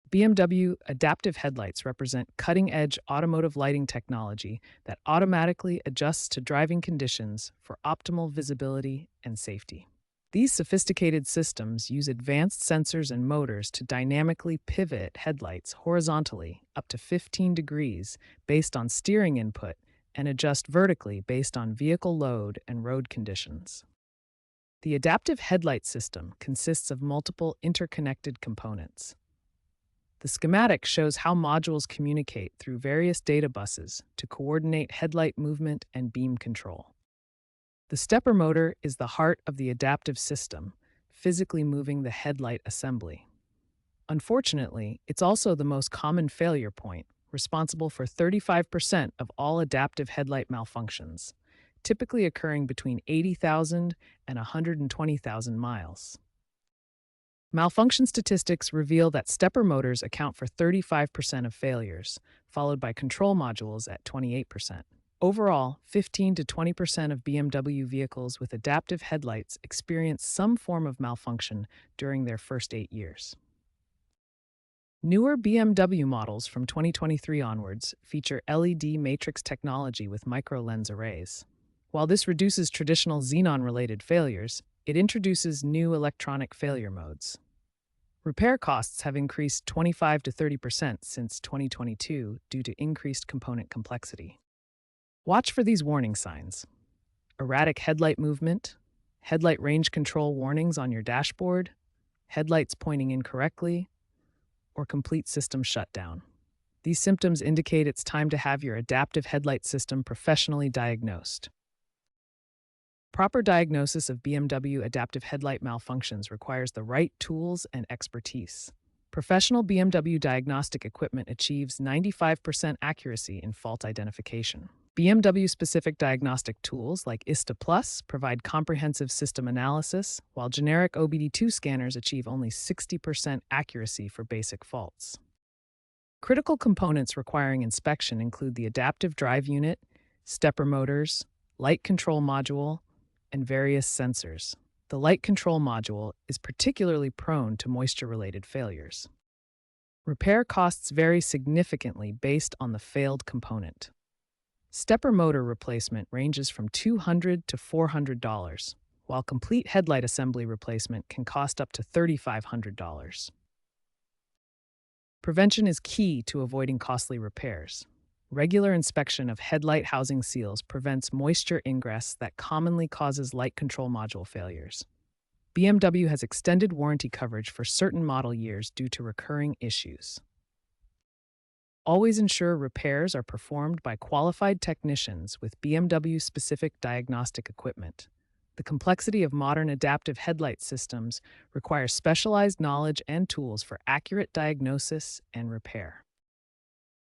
BMW adaptive headlights represent cutting-edge automotive lighting technology that automatically adjusts to driving conditions for optimal visibility and safety. These sophisticated systems use advanced sensors and motors to dynamically pivot headlights horizontally up to 15 degrees based on steering input and adjust vertically based on vehicle load and road conditions. The adaptive headlight system consists of multiple interconnected components. The schematic shows how modules communicate through various data buses to coordinate headlight movement and beam control. The stepper motor is the heart of the adaptive system, physically moving the headlight assembly. Unfortunately, it's also the most common failure point, responsible for 35% of all adaptive headlight malfunctions, typically occurring between 80,000 and 120,000 miles. Malfunction statistics reveal that stepper motors account for 35% of failures, followed by control modules at 28%. Overall, 15 to 20% of BMW vehicles with adaptive headlights experience some form of malfunction during their first 8 years. Newer BMW models from 2023 onwards feature LED matrix technology with micro-lens arrays. While this reduces traditional xenon-related failures, it introduces new electronic failure modes. Repair costs have increased 25 to 30% since 2022 due to increased component complexity. Watch for these warning signs: erratic headlight movement, headlight range control warnings on your dashboard, headlights pointing incorrectly, or complete system shutdown. These symptoms indicate it's time to have your adaptive headlight system professionally diagnosed. Proper diagnosis of BMW adaptive headlight malfunctions requires the right tools and expertise. Professional BMW diagnostic equipment achieves 95% accuracy in fault identification. BMW-specific diagnostic tools like ISTA Plus provide comprehensive system analysis, while generic OBD2 scanners achieve only 60% accuracy for basic faults. Critical components requiring inspection include the adaptive drive unit, stepper motors, light control module, and various sensors. The light control module is particularly prone to moisture-related failures. Repair costs vary significantly based on the failed component. Stepper motor replacement ranges from $200 to $400, while complete headlight assembly replacement can cost up to $3,500. Prevention is key to avoiding costly repairs. Regular inspection of headlight housing seals prevents moisture ingress that commonly causes light control module failures. BMW has extended warranty coverage for certain model years due to recurring issues. Always ensure repairs are performed by qualified technicians with BMW-specific diagnostic equipment. The complexity of modern adaptive headlight systems requires specialized knowledge and tools for accurate diagnosis and repair.